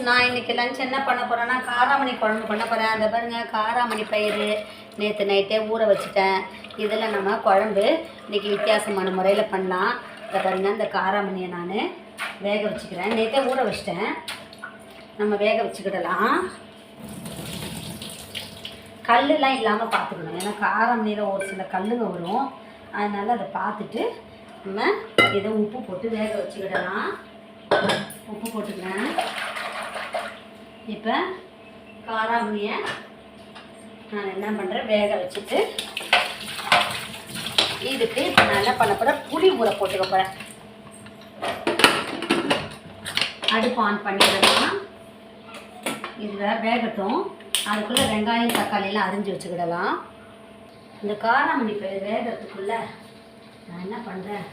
நான் இன்றைக்கி லஞ்ச் என்ன பண்ண போகிறேன்னா காராமணி குழம்பு பண்ண போகிறேன். அந்த பாருங்கள், காராமணி பயிறு நேற்று நைட்டே ஊற வச்சுட்டேன். இதில் நம்ம குழம்பு இன்றைக்கி வித்தியாசமான முறையில் பண்ணலாம். இதை பாருங்கள், இந்த காராமணியை நான் வேக வச்சுக்கிறேன். நேற்றே ஊற வச்சிட்டேன், நம்ம வேக வச்சுக்கிடலாம். கல்லுலாம் இல்லாமல் பார்த்துக்கணும், ஏன்னா காராமணியில் ஒரு சில கல்லுங்க வரும். அதனால் அதை பார்த்துட்டு நம்ம இதை உப்பு போட்டு வேக வச்சுக்கிடலாம். உப்பு போட்டுக்கிறேன். இப்போ காராமணியை நான் என்ன பண்ணுறேன், வேக வச்சுட்டு இதுக்கு இப்போ நான் என்ன பண்ண போகிறேன், புளி ஊற போட்டுக்க போகிறேன். அடுப்பு ஆன் பண்ணிக்கிடலாம். இதில் வேகட்டும். அதுக்குள்ளே வெங்காயம் தக்காளியெல்லாம் அரிஞ்சு வச்சுக்கிடலாம். இந்த காராமணி பயிர் வேகிறதுக்குள்ளே நான் என்ன பண்ணுறேன்,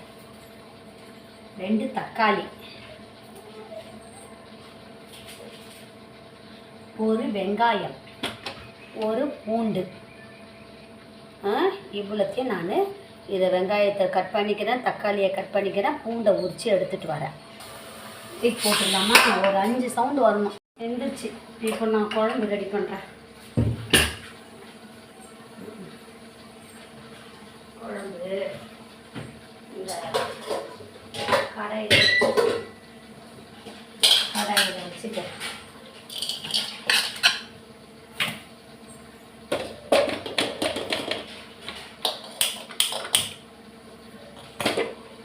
2 தக்காளி, ஒரு வெங்காயம், ஒரு பூண்டு, இவ்வளோத்தையும் நான் இதை வெங்காயத்தை கட் பண்ணிக்கிறேன், தக்காளியை கட் பண்ணிக்கிறேன், பூண்டை உரித்து எடுத்துகிட்டு வரேன். தூக்கி போட்டுடலாமா? ஒரு 5 சவுண்டு வரணும். எந்திரிச்சு இப்போ நான் குழம்பு ரெடி பண்ணுறேன். குழம்பு இந்த கடாயில் வச்சுட்டு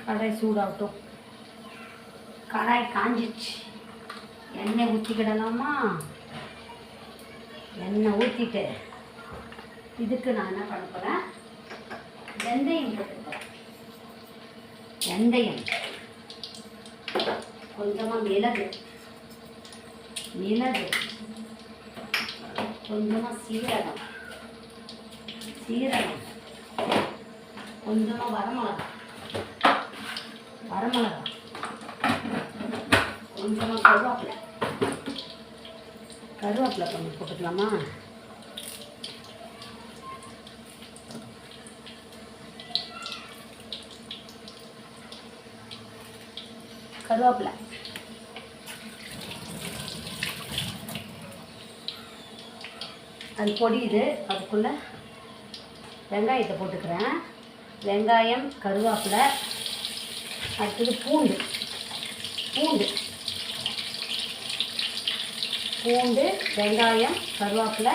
கடாய் சூடாகட்டும். கடாய் காஞ்சிச்சு. எண்ணெய் ஊற்றிக்கிடலாமா? எண்ணெய் ஊற்றிட்டு இதுக்கு நான் என்ன பண்ண போகிறேன், வெந்தயம் போட்டுக்கிறேன். வெந்தயம், கொஞ்சமாக மிளகு, கொஞ்சமாக சீரகம், கொஞ்சமாக வரமிளகா, கொஞ்சமாக கருவேப்பிலை கொஞ்சம் போட்டுக்கலாமா? கருவேப்பிலை, அது பொடியுது. அதுக்குள்ளே வெங்காயத்தை போட்டுக்கிறேன். வெங்காயம், கருவேப்பிலை, அடுத்தது பூண்டு, வெங்காயம், கருவேப்பிலை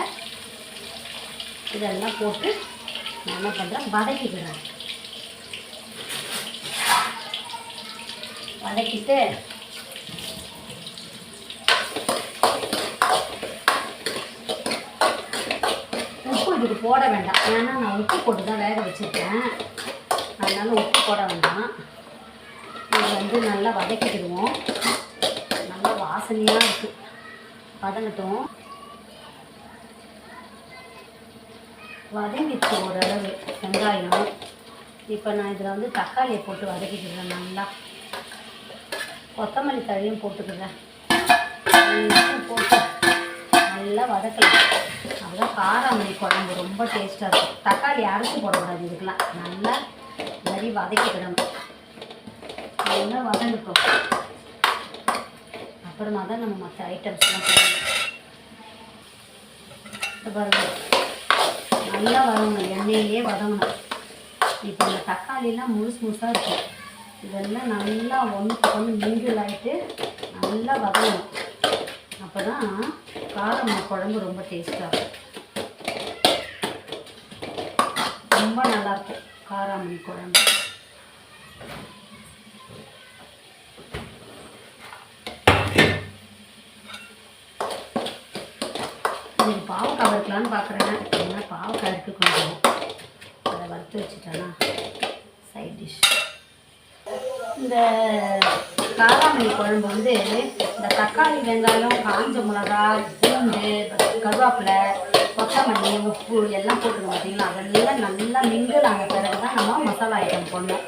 இதெல்லாம் போட்டு நான் என்ன பண்ணுறேன், வதக்கிக்கிறேன். வதக்கிட்டு உப்பு இதுக்கு போட வேண்டாம், ஏன்னா நான் உப்பு போட்டு தான் வேக வச்சுருக்கேன். அதனால் உப்பு போட வேண்டாம். இது நல்லா வதக்கிடுவோம். நல்லா வாசனையாக இருக்குது. வதங்கட்டும். வதங்கிச்சு ஓரளவு வெங்காயம். இப்போ நான் இதில் தக்காளியை போட்டு வதக்கிக்கிறேன். நல்லா கொத்தமல்லி தழையும் போட்டுக்கிறேன். போட்டு நல்லா வதக்கலாம். அதுதான் காராமணி குழம்பு ரொம்ப டேஸ்ட்டாக இருக்கும். தக்காளி அரைச்சி போடக்கூடாது இதுக்கெலாம். நல்லா நிறைய வதக்கிக்கிடணும். நல்லா வதங்கட்டும். அப்புறமா தான் நம்ம மற்ற ஐட்டம்ஸ்லாம் போடணும். பாருங்கள், நல்லா வதங்கணும், எண்ணெயிலே வதங்கணும். இப்போ இந்த தக்காளிலாம் முழுசாக இருக்கும். இதெல்லாம் நல்லா ஒன்றுக்கு மிங்கிள் ஆகிட்டு நல்லா வதங்கணும். அப்போ தான் காராமணி குழம்பு ரொம்ப டேஸ்ட்டாக இருக்கும். ரொம்ப நல்லாயிருக்கும் காராமணி குழம்பு. இன்னைக்கு பாவக்காய் வறுக்கலான்னு பார்க்குறேன். ஏன்னா பாவக்காய் இருக்குது கொஞ்சம், அதை வறுத்து வச்சுட்டேன்னா சைட் டிஷ். இந்த காராமணி குழம்பு இந்த தக்காளி, வெங்காயம், காஞ்ச மிளகா, பூண்டு, கருவேப்பிலை, கொத்தமல்லி, உப்பு எல்லாம் போட்டுருக்கோம் பார்த்தீங்களா? அதெல்லாம் நல்லா மிங்கிள் ஆன பிறகு தான் நம்ம மசாலா ஐட்டம் போடணும்.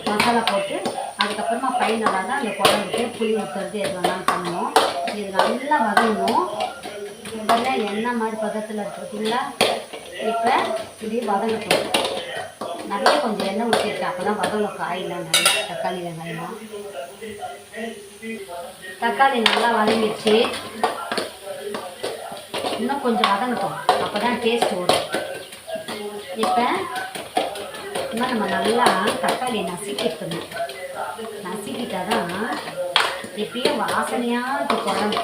மசாலா போட்டு அதுக்கப்புறமா ஃபைனலாக தான் அந்த குழம்புக்கு புளி ஊற்றுறது எது வேணாலும் பண்ணணும். இது நல்லா வதங்கணும். இதெல்லாம் எண்ணெய் மாதிரி பதத்தில் இருக்கிறதுக்குள்ள இப்போ இப்படி வதங்கட்டும். நிறைய கொஞ்சம் எண்ணெய் ஊற்றிருக்கேன், அப்போ தான் வதங்கும் காயெல்லாம் நல்லா. தக்காளி வெங்காயம், தக்காளி நல்லா வதங்கிடுச்சு. இன்னும் கொஞ்சம் வதங்கட்டும், அப்போ தான் டேஸ்ட் வரும். இப்போ இன்னும் நம்ம நல்லா தக்காளியை நசுக்கிட்டணும். நசுக்கிட்டால் தான் எப்பயும் வாசனையாக இது குழம்பு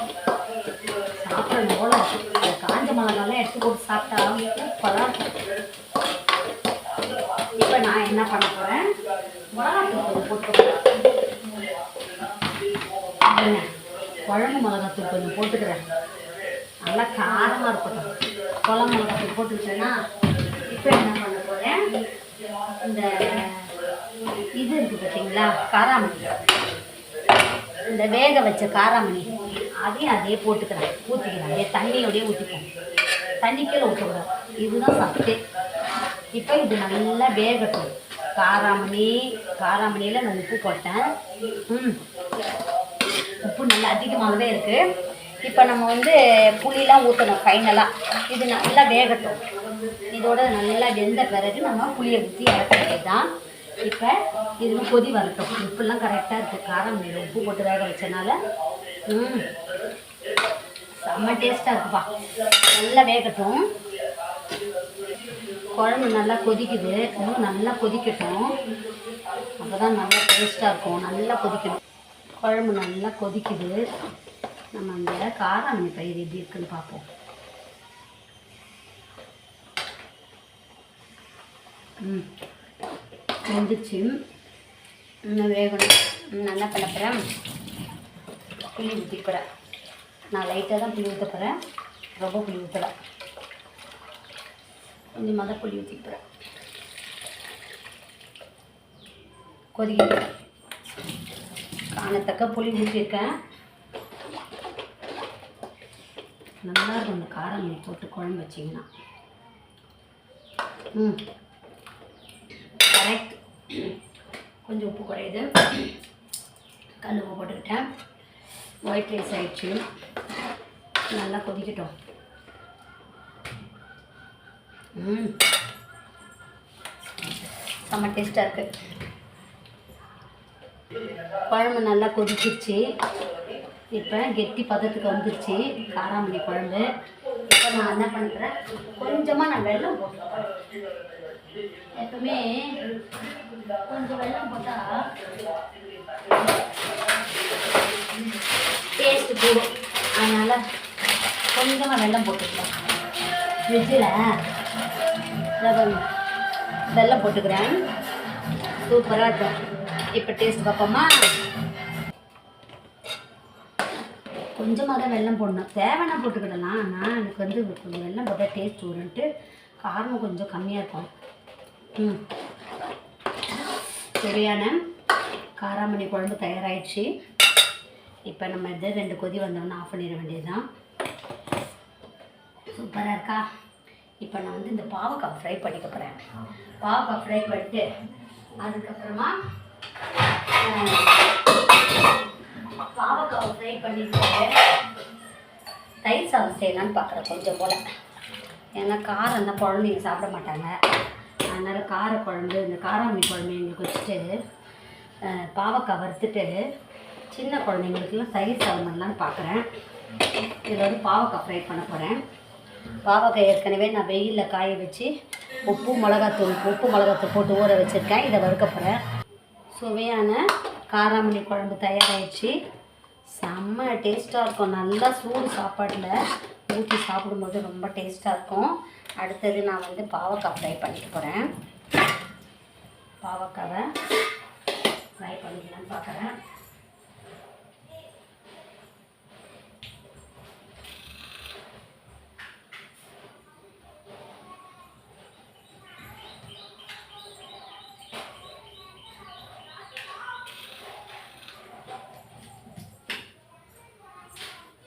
சாப்பிடணும் போல. காஞ்ச மிளகாலாம் எடுத்து போட்டு சாப்பிட்டா சூப்பராக இருக்கும். இப்போ நான் என்ன பண்ண போகிறேன், மிளகாத்தூள் போட்டுக்கிறேன். குழம்பு மிளகாத்தூள் கொஞ்சம் போட்டுக்கிறேன். நல்லா காரமாக இருக்கட்டும். குழம்பு மிளகாத்தூள் போட்டுக்கிட்டேன்னா இப்போ என்ன பண்ண போகிறேன், இந்த இது இருக்குது பார்த்தீங்களா, காராமணி, இந்த வேக வச்ச காராமணி அதையும் அதே போட்டுக்கிறேன், ஊற்றிக்கிறேன். அதே தண்ணியோடையே ஊற்றிப்போம், தண்ணிக்கீழே ஊற்றக்கூடாது. இதுதான் சத்து. இப்போ இது நல்லா வேகட்டும். காராமணியில் நான் உப்பு போட்டேன். உப்பு நல்லா அதிகமாகவே இருக்குது. இப்போ நம்ம வந்து புளியெலாம் ஊற்றணும் ஃபைனலாக. இது நல்லா வேகட்டும். இதோட நல்லா வெந்த பிறகு நம்ம புளியை ஊற்றி இறக்கிறது தான். இப்போ இது கொதி வரட்டும். உப்புலாம் கரெக்டாக இருக்குது. காராமணியில் உப்பு போட்டு வேக வச்சனால செம்ம டேஸ்ட்டாக இருக்குப்பா. நல்லா வேகட்டும். குழம்பு நல்லா கொதிக்குது. இன்னும் நல்லா கொதிக்கட்டும், அப்போ தான் நல்லா டேஸ்ட்டாக இருக்கும். நல்லா கொதிக்கணும். குழம்பு நல்லா கொதிக்குது. நம்ம அந்த காராமணி பயிர் எப்படி இருக்குன்னு பார்ப்போம். வெந்துச்சு. இன்னும் வேகணும். நல்லா பண்ண போகிறேன். புளி ஊற்றிக்கிறேன். நான் லைட்டாக தான் புளி ஊற்ற போகிறேன், ரொம்ப புளி ஊற்றலை. கொஞ்சமாக தான் புளி ஊற்றிக்கிறேன். கொதிக்க காணத்தக்க புளி ஊற்றிருக்கேன். நல்லா இருக்கும் இந்த காராமணி போட்டு குழம்பு வச்சிங்கன்னா. கரெக்ட். கொஞ்சம் உப்பு குறையுது. கல் உப்பு போட்டுக்கிட்டேன். ஒயிட் ரைஸ் ஆயிடுச்சு. நல்லா கொதிக்கட்டும். செம்ம டேஸ்ட்டாக இருக்குது. குழம்பு நல்லா கொதிச்சிருச்சு. இப்போ கெட்டி பதத்துக்கு வந்துருச்சு காராமணி குழம்பு. இப்போ நான் என்ன பண்ணுறேன், கொஞ்சமாக நான் வெல்லம் போட்டுருக்கேன். எப்பவுமே கொஞ்சம் வெல்லம் போட்டால் டேஸ்ட்டு கூடும். அதனால் கொஞ்சமாக வெல்லம் போட்டுக்கலாம். ஃப்ரிட்ஜில் வெல்லம் போட்டுக்கிறேன். சூப்பராக இருக்கும். இப்போ டேஸ்ட் பார்ப்போமா. கொஞ்சமாக தான் வெல்லம் போடணும். தேவைன்னா போட்டுக்கிடலாம். ஆனால் எனக்கு வந்து கொஞ்சம் வெல்லம் போட்டால் டேஸ்ட் வரும்ன்ட்டு காரம் கொஞ்சம் கம்மியாக இருக்கும். சரியான காராமணி குழம்பு தயாராகிடுச்சு. இப்போ நம்ம இது 2 கொதி வந்தோம்னா ஆஃப் பண்ணிட வேண்டியது தான். சூப்பராக இருக்கா. இப்போ நான் வந்து இந்த பாவக்காய் ஃப்ரை பண்ணிக்க போகிறேன். பாவக்காய் ஃப்ரை பண்ணிட்டு அதுக்கப்புறமா பாவக்காவை ஃப்ரை பண்ணிட்டு தயிர் சாதம் செய்யலான்னு பார்க்குறேன் கொஞ்சம் போல். ஏன்னா காரம் தான் குழந்தைங்க சாப்பிட மாட்டாங்க. அதனால் காரக்குழம்பு, இந்த காராமணி குழம்பு எங்களுக்கு வச்சுட்டு பாவக்காய் வறுத்துட்டு சின்ன குழந்தைங்களுக்குலாம் தயிர் சாதம் பண்ணலான்னு பார்க்குறேன். இதில் வந்து பாவக்காய் ஃப்ரை பண்ண போகிறேன். பாவக்காய் ஏற்கனவே நான் வெயிலில் காய வச்சு உப்பு மிளகாத்தூள் போட்டு ஊற வச்சுருக்கேன். இதை வறுக்க போகிறேன். சுவையான காராமணி குழம்பு தயாராகிடுச்சு. செம்ம டேஸ்ட்டாக இருக்கும். நல்லா சூடு சாப்பாட்டில் ஊற்றி சாப்பிடும்போது ரொம்ப டேஸ்ட்டாக இருக்கும். அடுத்தது நான் வந்து பாவக்காய் ஃப்ரை பண்ணிக்க போகிறேன். பாவக்காவை ஃப்ரை பண்ணிக்கலான்னு பார்க்குறேன்.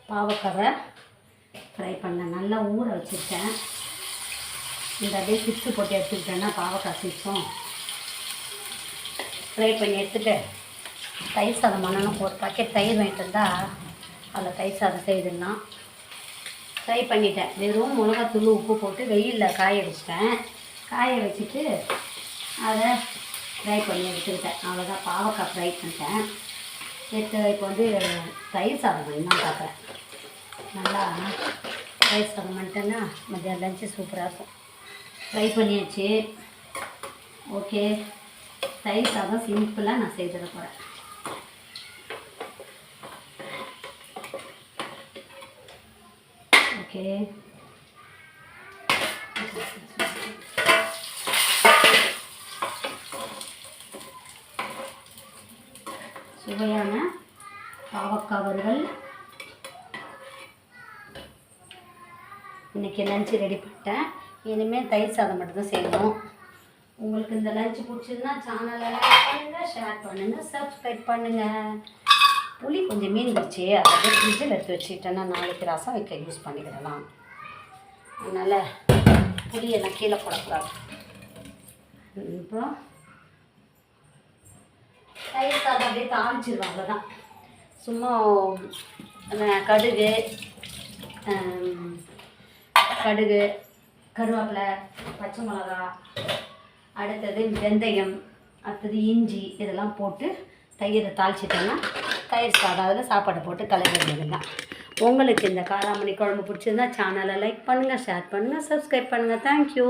பாவக்காவை ஃப்ரை பண்ண நல்லா ஊற வச்சுருக்கேன். இந்த அப்படியே சிப்ஸு போட்டு எடுத்துக்கிட்டேன்னா பாவக்காய் சிப்ஸும் ஃப்ரை பண்ணி எடுத்துகிட்டு தயிர் சாதம் பண்ணணும். ஒரு பாக்கெட் தயிர் வாங்கிட்டு வந்தால் அதில் தயிர் சாதம் செய்திடலாம். ஃப்ரை பண்ணிட்டேன். வெறும் மிளகாத்தூள் உப்பு போட்டு வெயிலில் காய வச்சிட்டேன். காய வச்சுட்டு அதை ஃப்ரை பண்ணி எடுத்துக்கிட்டேன். அவ்வளோதான், பாவக்காய் ஃப்ரை பண்ணிட்டேன். இப்போ வந்து தயிர் சாதம் பண்ணி தான் பார்க்குறேன். நல்லா தயிர் சாதம் பண்ணிட்டேன்னா மதியம் லஞ்சு சூப்பராக இருக்கும். ஃப்ரை பண்ணியாச்சு. ஓகே, தயிர் சாதம் சிம்பிளாக நான் செய்திட போகிறேன். ஓகே, சுவையான பாவக்காய் வறுவல் இன்றைக்கி லஞ்சு ரெடி பண்ணிட்டேன். இனிமேல் தயிர் சாதம் மட்டும்தான் செய்யணும். உங்களுக்கு இந்த லஞ்சு பிடிச்சதுன்னா சேனலை லைக் பண்ணுங்கள், ஷேர் பண்ணுங்கள், சப்ஸ்கிரைப் பண்ணுங்கள். புளி கொஞ்சம் மீந்துச்சு, அதை ஃப்ரிட்ஜில் எடுத்து வச்சுக்கிட்டேன்னா நாளைக்கு ரசம் வைக்க யூஸ் பண்ணிக்கிடலாம். அதனால் புளியெல்லாம் கீழே போடக்கூடாது. அப்புறம் தயிர் சாதம் அப்படியே தாளிச்சிடுவோம், அவ்வளோதான். சும்மா கடுகு கருவேப்பிலை, பச்சை மிளகா, அடுத்தது வெந்தயம், அடுத்தது இஞ்சி இதெல்லாம் போட்டு தயிரை தாளிச்சிட்டோன்னா தயிர் சாதம் அதில் சாப்பாடு போட்டு கலக்கிறது தான். உங்களுக்கு இந்த காராமணி குழம்பு பிடிச்சிருந்தா சேனலை லைக் பண்ணுங்கள், ஷேர் பண்ணுங்கள், சப்ஸ்கிரைப் பண்ணுங்கள். தேங்க்யூ.